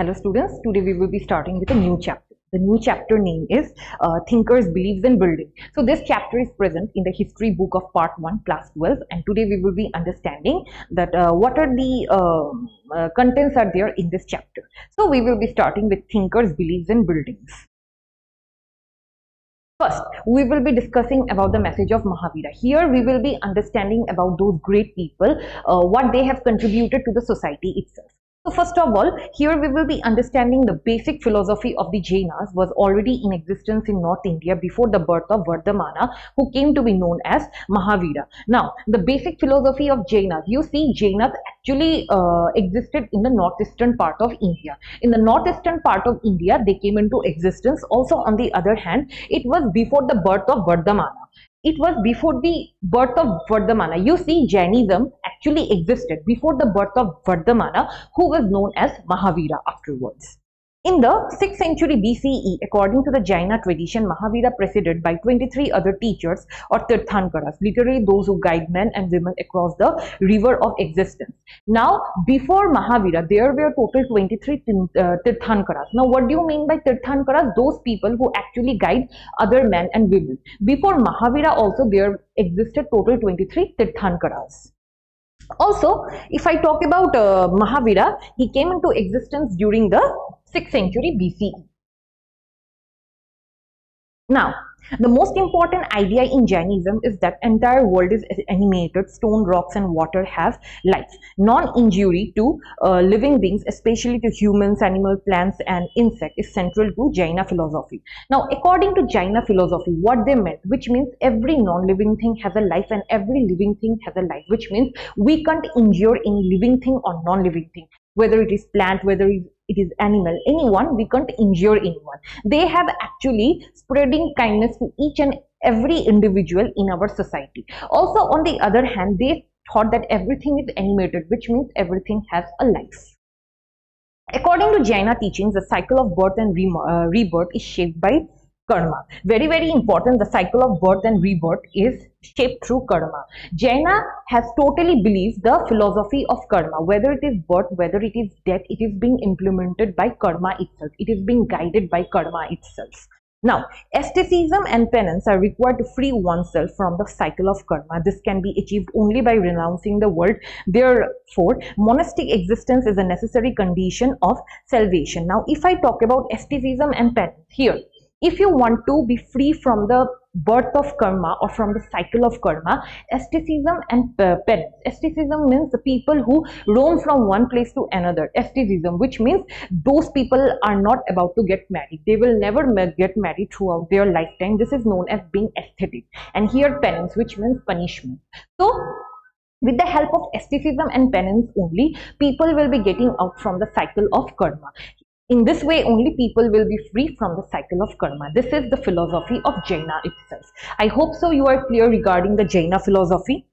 Hello students, today we will be starting with a new chapter. The new chapter name is Thinkers, Beliefs and Building. So this chapter is present in the history book of part 1 class 12, and today we will be understanding that what are the contents are there in this chapter. So we will be starting with Thinkers, Beliefs and Buildings. First, we will be discussing about the message of Mahavira. Here we will be understanding about those great people, what they have contributed to the society itself. So first of all, here we will be understanding the basic philosophy of the Jainas was already in existence in North India before the birth of Vardhamana, who came to be known as Mahavira. Now, the basic philosophy of Jainas, you see Jainas actually existed in the northeastern part of India. In the northeastern part of India, they came into existence. Also, on the other hand, it was before the birth of Vardhamana. It was before the birth of Vardhamana. You see, Jainism actually existed before the birth of Vardhamana, who was known as Mahavira afterwards. In the 6th century BCE, according to the Jaina tradition, Mahavira preceded by 23 other teachers or Tirthankaras, literally those who guide men and women across the river of existence. Now, before Mahavira, there were total 23 Tirthankaras. Now, what do you mean by Tirthankaras? Those people who actually guide other men and women. Before Mahavira also, there existed total 23 Tirthankaras. Also, if I talk about Mahavira, he came into existence during the 6th century BCE. Now, the most important idea in Jainism is that entire world is animated, stone, rocks and water have life. Non-injury to living beings, especially to humans, animals, plants and insects, is central to Jaina philosophy. Now, according to Jaina philosophy, what they meant, which means every non-living thing has a life and every living thing has a life, which means we can't injure any living thing or non-living thing. Whether it is plant, whether it is animal, anyone, we can't injure anyone. They have actually spreading kindness to each and every individual in our society. Also, on the other hand, they thought that everything is animated, which means everything has a life. According to Jaina teachings, the cycle of birth and rebirth is shaped by karma. Very, very important. The cycle of birth and rebirth is shaped through karma. Jaina has totally believed the philosophy of karma. Whether it is birth, whether it is death, it is being implemented by karma itself. It is being guided by karma itself. Now, asceticism and penance are required to free oneself from the cycle of karma. This can be achieved only by renouncing the world. Therefore, monastic existence is a necessary condition of salvation. Now, if I talk about asceticism and penance here, if you want to be free from the birth of karma or from the cycle of karma, asceticism and penance. Asceticism means the people who roam from one place to another. Asceticism, which means those people are not about to get married. They will never get married throughout their lifetime. This is known as being ascetic. And here penance, which means punishment. So, with the help of asceticism and penance only, people will be getting out from the cycle of karma. In this way, only people will be free from the cycle of karma. This is the philosophy of Jaina itself. I hope so you are clear regarding the Jaina philosophy.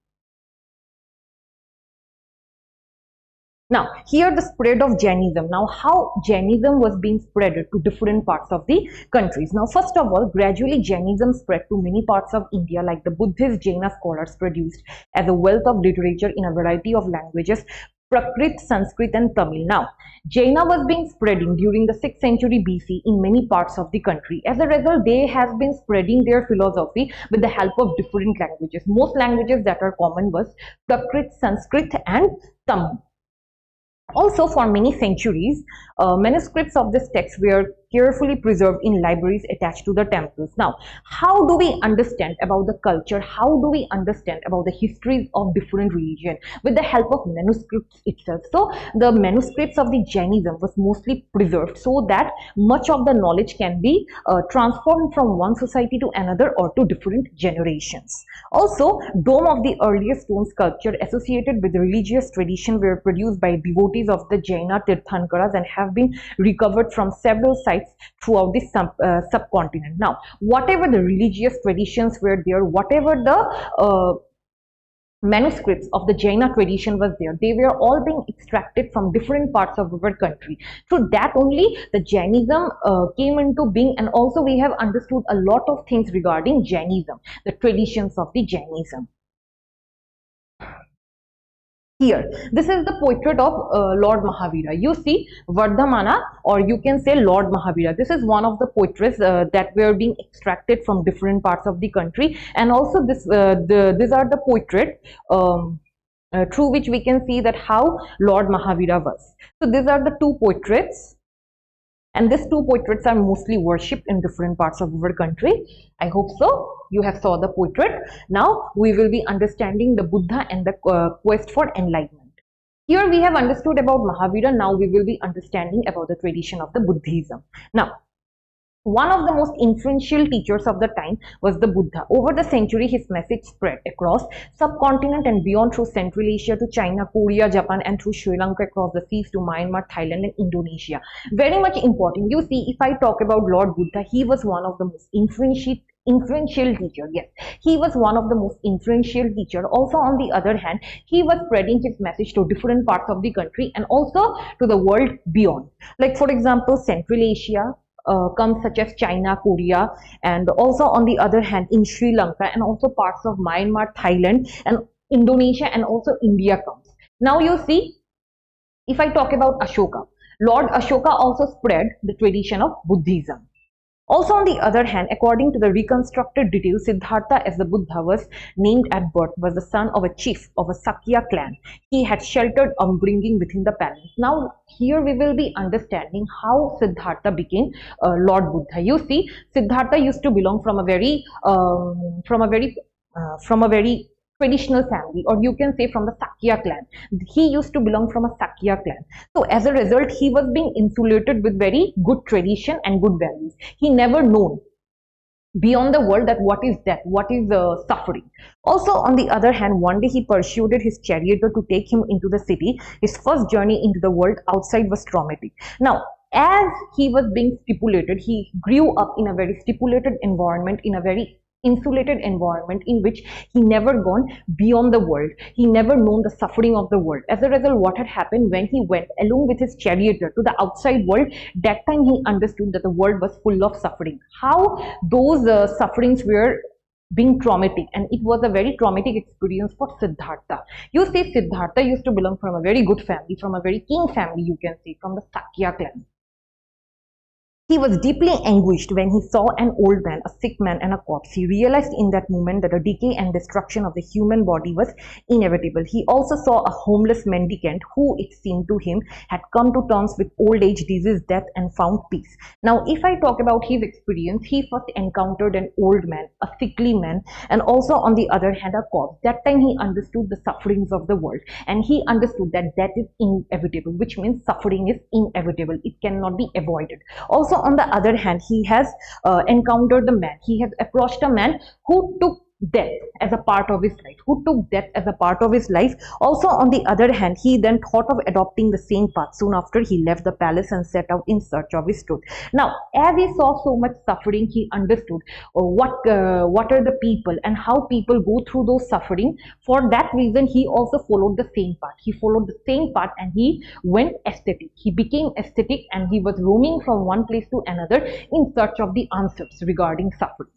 Now, here the spread of Jainism. Now, how Jainism was being spread to different parts of the countries. Now, first of all, gradually Jainism spread to many parts of India, like the Buddhist Jaina scholars produced as a wealth of literature in a variety of languages, Prakrit, Sanskrit and Tamil. Now, Jaina was being spreading during the 6th century BC in many parts of the country. As a result, they have been spreading their philosophy with the help of different languages. Most languages that are common was Prakrit, Sanskrit and Tamil. Also, for many centuries, manuscripts of this text were carefully preserved in libraries attached to the temples. Now, how do we understand about the culture? How do we understand about the histories of different religions? With the help of manuscripts itself. So, the manuscripts of the Jainism was mostly preserved so that much of the knowledge can be transformed from one society to another or to different generations. Also, dome of the earliest stone sculpture associated with religious tradition were produced by devotees of the Jaina Tirthankaras and have been recovered from several sites throughout the subcontinent. Now, whatever the religious traditions were there, whatever the manuscripts of the Jaina tradition was there, they were all being extracted from different parts of our country. Through that only the Jainism came into being, and also we have understood a lot of things regarding Jainism, the traditions of the Jainism. Here, this is the portrait of Lord Mahavira. You see Vardhamana, or you can say Lord Mahavira. This is one of the portraits that were being extracted from different parts of the country, and also these are the portrait through which we can see that how Lord Mahavira was. So these are the two portraits, and these two portraits are mostly worshipped in different parts of our country. I hope so you have saw the portrait. Now we will be understanding the Buddha and the quest for enlightenment. Here we have understood about Mahavira. Now we will be understanding about the tradition of the Buddhism. Now, one of the most influential teachers of the time was the Buddha. Over the century, his message spread across subcontinent and beyond through Central Asia to China, Korea, Japan, and through Sri Lanka across the seas to Myanmar, Thailand, and Indonesia. Very much important. You see, if I talk about Lord Buddha, he was one of the most influential teacher. Yes, he was one of the most influential teacher. Also, on the other hand, he was spreading his message to different parts of the country and also to the world beyond. Like for example, Central Asia comes, such as China, Korea, and also on the other hand in Sri Lanka, and also parts of Myanmar, Thailand, and Indonesia, and also India comes. Now you see, if I talk about Ashoka, Lord Ashoka also spread the tradition of Buddhism. Also, on the other hand, according to the reconstructed details, Siddhartha, as the Buddha was named at birth, was the son of a chief of a Sakya clan. He had sheltered upbringing within the palace. Now, here we will be understanding how Siddhartha became Lord Buddha. You see, Siddhartha used to belong from a very traditional family, or you can say from the Sakya clan. He used to belong from a Sakya clan. So as a result, he was being insulated with very good tradition and good values. He never known beyond the world that what is death, what is suffering. Also, on the other hand, one day he pursued his charioteer to take him into the city. His first journey into the world outside was traumatic. Now, as he was being stipulated, he grew up in a very stipulated environment, in a very insulated environment in which he never gone beyond the world. He never known the suffering of the world. As a result, what had happened when he went along with his charioteer to the outside world, that time he understood that the world was full of suffering. How those sufferings were being traumatic, and it was a very traumatic experience for Siddhartha. You see, Siddhartha used to belong from a very good family, from a very king family, you can say, from the Sakya clan. He was deeply anguished when he saw an old man, a sick man, and a corpse. He realized in that moment that the decay and destruction of the human body was inevitable. He also saw a homeless mendicant who, it seemed to him, had come to terms with old age, disease, death, and found peace. Now, if I talk about his experience, he first encountered an old man, a sickly man, and also on the other hand, a corpse. That time he understood the sufferings of the world, and he understood that death is inevitable, which means suffering is inevitable. It cannot be avoided. Also, on the other hand, he has encountered the man. He has approached a man who took death as a part of his life, Also, on the other hand, he then thought of adopting the same path. Soon after, he left the palace and set out in search of his truth. Now, as he saw so much suffering, he understood what are the people and how people go through those suffering. For that reason, he also followed the same path. And he went aesthetic. He became aesthetic, and he was roaming from one place to another in search of the answers regarding suffering.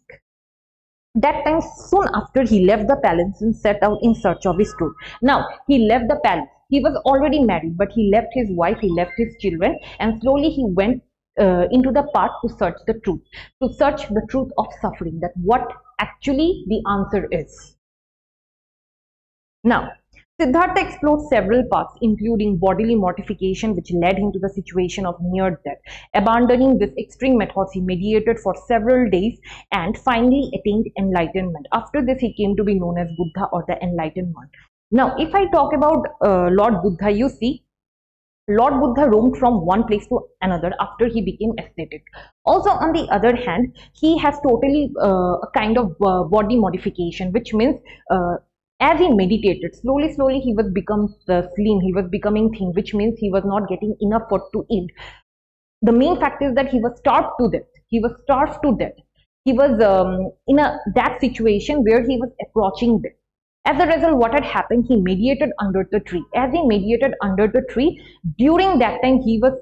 That time, soon after, he left the palace and set out in search of his truth. Now, he left the palace. He was already married, but he left his wife, he left his children, and slowly he went into the path to search the truth of suffering, that what actually the answer is. Now, Siddhartha explored several paths, including bodily mortification, which led him to the situation of near death. Abandoning this extreme methods, he meditated for several days and finally attained enlightenment. After this, he came to be known as Buddha, or the enlightened one. Now, if I talk about Lord Buddha, you see, Lord Buddha roamed from one place to another after he became ascetic. Also, on the other hand, he has totally a kind of body modification, which means as he meditated, slowly he was become slim, he was becoming thin, which means he was not getting enough food to eat. The main fact is that he was starved to death. He was in that situation where he was approaching death. As a result, what had happened, he meditated under the tree. As he meditated under the tree, during that time he was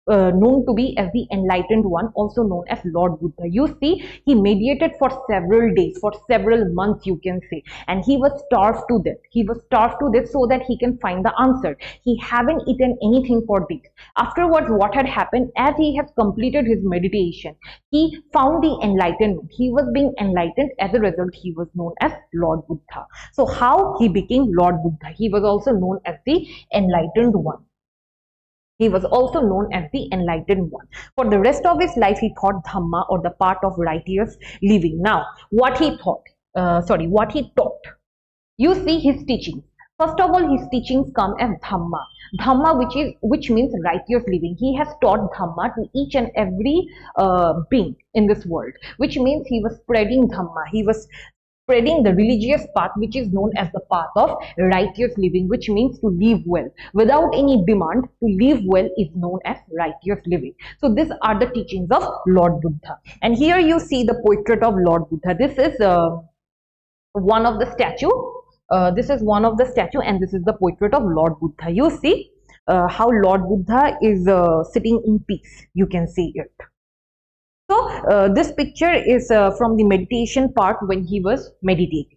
known to be as the enlightened one, also known as Lord Buddha. You see, he meditated for several days, for several months, you can say, and he was starved to death. He was starved to death so that he can find the answer. He haven't eaten anything for days. Afterwards, what had happened, as he has completed his meditation, he found the enlightenment. He was being enlightened. As a result, he was known as Lord Buddha. So how he became Lord Buddha? He was also known as the enlightened one. He was also known as the enlightened one. For the rest of his life, he taught Dhamma, or the path of righteous living. Now, what he taught, what he taught. You see his teachings. First of all, his teachings come as Dhamma. Dhamma, which means righteous living. He has taught Dhamma to each and every being in this world, which means he was spreading Dhamma. He was spreading the religious path, which is known as the path of righteous living, which means to live well without any demand. To live well is known as righteous living. So these are the teachings of Lord Buddha. And here you see the portrait of Lord Buddha. This is one of the statue. This is one of the statue, and this is the portrait of Lord Buddha. You see how Lord Buddha is sitting in peace. You can see it. So this picture is from the meditation part when he was meditating.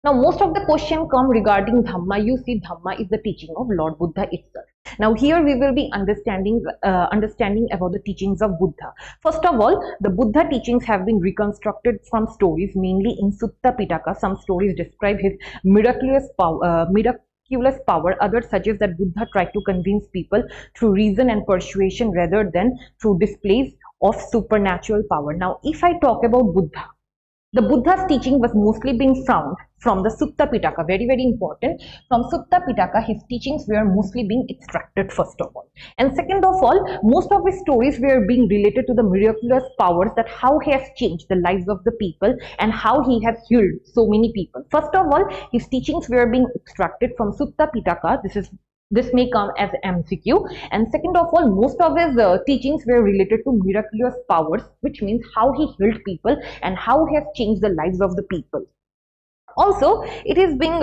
Now, most of the question come regarding Dhamma. You see, Dhamma is the teaching of Lord Buddha itself. Now, here we will be understanding about the teachings of Buddha. First of all, the Buddha teachings have been reconstructed from stories, mainly in Sutta Pitaka. Some stories describe his miraculous power. Others suggest that Buddha tried to convince people through reason and persuasion rather than through displays of supernatural power. Now, if I talk about Buddha, the Buddha's teaching was mostly being found from the Sutta Pitaka. Very, very important. From Sutta Pitaka, his teachings were mostly being extracted, first of all. And second of all, most of his stories were being related to the miraculous powers, that how he has changed the lives of the people and how he has healed so many people. First of all, his teachings were being extracted from Sutta Pitaka. This may come as MCQ. And second of all, most of his teachings were related to miraculous powers, which means how he healed people and how he has changed the lives of the people. Also, it is being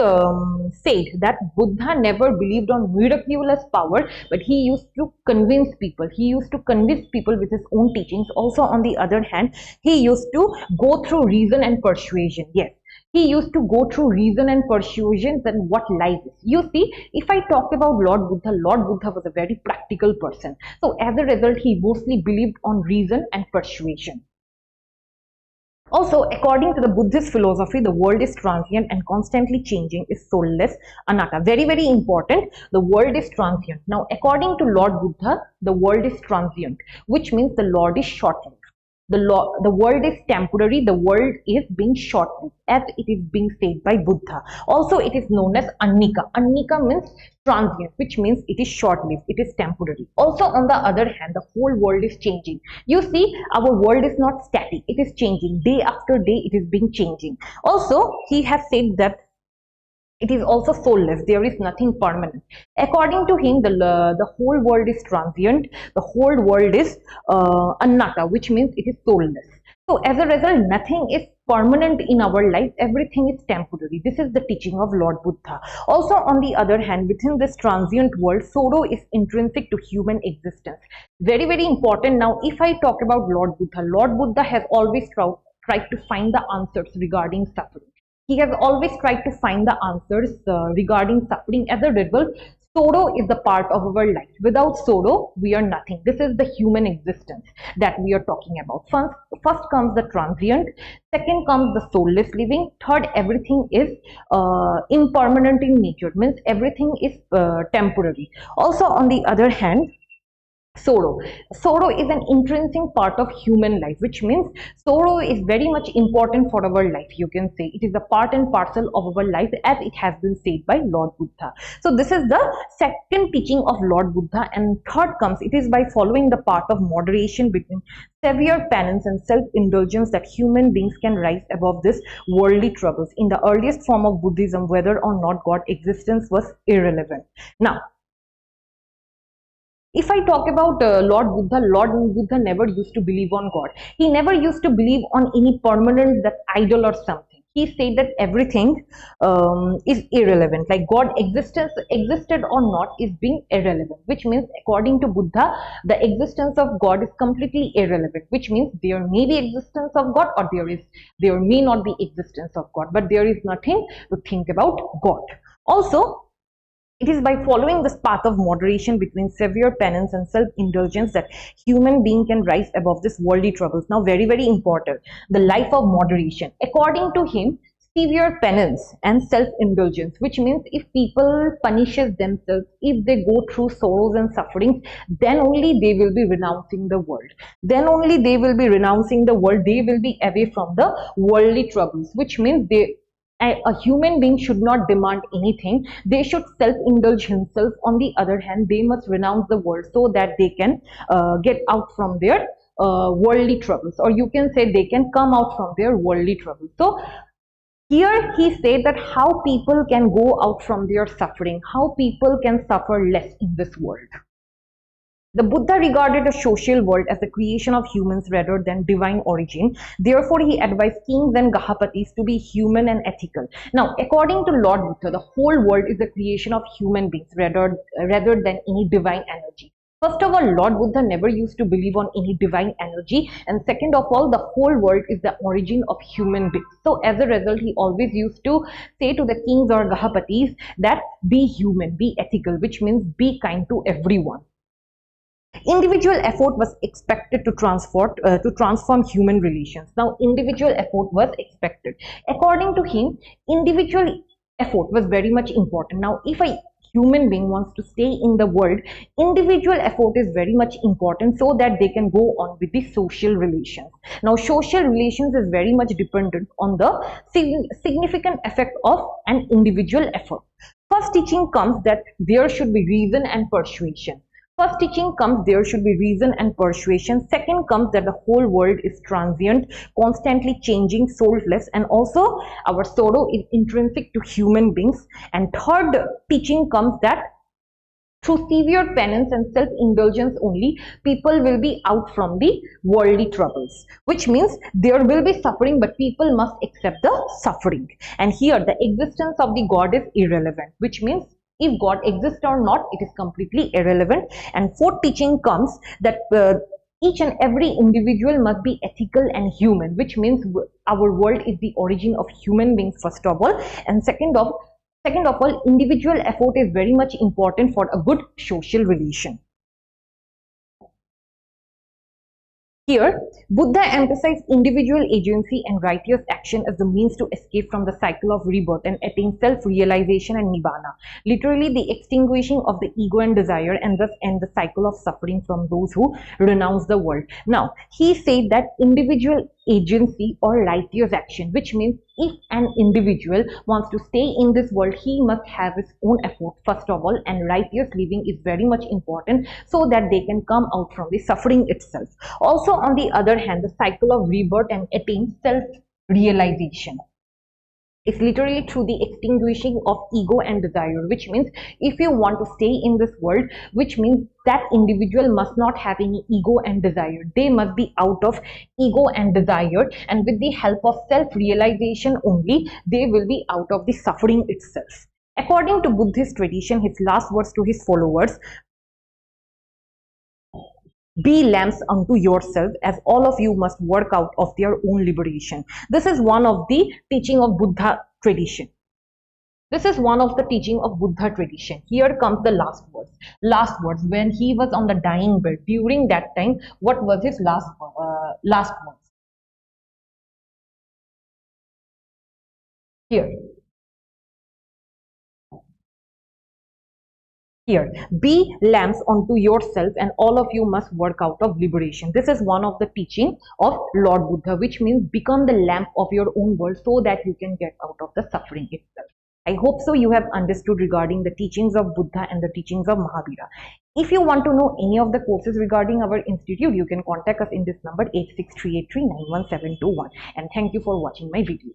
said that Buddha never believed on miraculous power, but he used to convince people. He used to convince people with his own teachings. Also, on the other hand, he used to go through reason and persuasion. Yes. He used to go through reason and persuasion and what life is. You see, if I talk about Lord Buddha was a very practical person. So as a result, he mostly believed on reason and persuasion. Also, according to the Buddhist philosophy, the world is transient and constantly changing, is soulless, anatta. Very, very important. The world is transient. Now, according to Lord Buddha, the world is transient, which means the Lord is short-lived. The world is temporary, the world is being short-lived, as it is being said by Buddha. Also, it is known as Annika. Annika means transient, which means it is short-lived, it is temporary. Also, on the other hand, the whole world is changing. You see, our world is not static, it is changing. Day after day, it is being changing. Also, he has said that it is also soulless. There is nothing permanent. According to him, the whole world is transient. The whole world is anatta, which means it is soulless. So as a result, nothing is permanent in our life. Everything is temporary. This is the teaching of Lord Buddha. Also, on the other hand, within this transient world, sorrow is intrinsic to human existence. Very, very important. Now, if I talk about Lord Buddha has always tried to find the answers regarding suffering. He has always tried to find the answers regarding suffering. As a result, sorrow is the part of our life. Without sorrow, we are nothing. This is the human existence that we are talking about. First comes the transient. Second comes the soulless living. Third, everything is impermanent in nature. Means everything is temporary. Also, on the other hand, sorrow is an intrinsic part of human life, which means sorrow is very much important for our life. You can say it is a part and parcel of our life, as it has been said by Lord Buddha. So this is the second teaching of Lord Buddha. And third comes, it is by following the path of moderation between severe penance and self-indulgence that human beings can rise above this worldly troubles. In the earliest form of Buddhism, whether or not God existence was irrelevant. Now, if I talk about Lord Buddha never used to believe on God. He never used to believe on any permanent idol or something. he said that everything is irrelevant, like God existed or not is being irrelevant, which means according to Buddha, the existence of God is completely irrelevant, which means there may be existence of God or there may not be existence of God, but there is nothing to think about God. Also, it is by following this path of moderation between severe penance and self-indulgence that human being can rise above this worldly troubles. Now, very, very important, the life of moderation. According to him, severe penance and self-indulgence, which means if people punishes themselves, if they go through sorrows and sufferings, then only they will be renouncing the world. Then only they will be renouncing the world. They will be away from the worldly troubles, which means a human being should not demand anything. They should self-indulge himself. On the other hand, they must renounce the world so that they can get out from their worldly troubles, or you can say they can come out from their worldly troubles. So here he said that how people can go out from their suffering, how people can suffer less in this world. The Buddha regarded a social world as the creation of humans rather than divine origin. Therefore, he advised kings and Gahapatis to be human and ethical. Now, according to Lord Buddha, the whole world is the creation of human beings rather than any divine energy. First of all, Lord Buddha never used to believe on any divine energy, and second of all, the whole world is the origin of human beings. So as a result, he always used to say to the kings or Gahapatis that be human, be ethical, which means be kind to everyone. Individual effort was expected to transform human relations. Now, individual effort was expected. According to him, individual effort was very much important. Now, if a human being wants to stay in the world, individual effort is very much important so that they can go on with the social relations. Now, social relations is very much dependent on the significant effect of an individual effort. First teaching comes that there should be reason and persuasion. First teaching comes there should be reason and persuasion. Second comes that the whole world is transient, constantly changing, soulless, and also our sorrow is intrinsic to human beings. And third teaching comes that through severe penance and self-indulgence only, people will be out from the worldly troubles, which means there will be suffering, but people must accept the suffering. And here the existence of the God is irrelevant, which means if God exists or not, it is completely irrelevant. And fourth teaching comes that each and every individual must be ethical and human, which means our world is the origin of human beings, first of all. And second of all, individual effort is very much important for a good social relation. Here, Buddha emphasized individual agency and righteous action as the means to escape from the cycle of rebirth and attain self-realization and nibbana. Literally, the extinguishing of the ego and desire, and thus end the cycle of suffering from those who renounce the world. Now, he said that individual agency or righteous action, which means if an individual wants to stay in this world, he must have his own effort, first of all, and righteous living is very much important so that they can come out from the suffering itself. Also, on the other hand, the cycle of rebirth and attain self-realization. It's literally through the extinguishing of ego and desire, which means if you want to stay in this world, which means that individual must not have any ego and desire. They must be out of ego and desire, and with the help of self-realization only, they will be out of the suffering itself. According to Buddhist tradition, his last words to his followers: be lamps unto yourself, as all of you must work out of their own liberation. This is one of the teaching of Buddha tradition. This is one of the teaching of Buddha tradition. Here comes the last words. Last words, when he was on the dying bed, during that time, what was his last words? Here, be lamps unto yourself, and all of you must work out of liberation. This is one of the teaching of Lord Buddha, which means become the lamp of your own world so that you can get out of the suffering itself. I hope so you have understood regarding the teachings of Buddha and the teachings of Mahavira. If you want to know any of the courses regarding our institute, you can contact us in this number 863839171. And thank you for watching my video.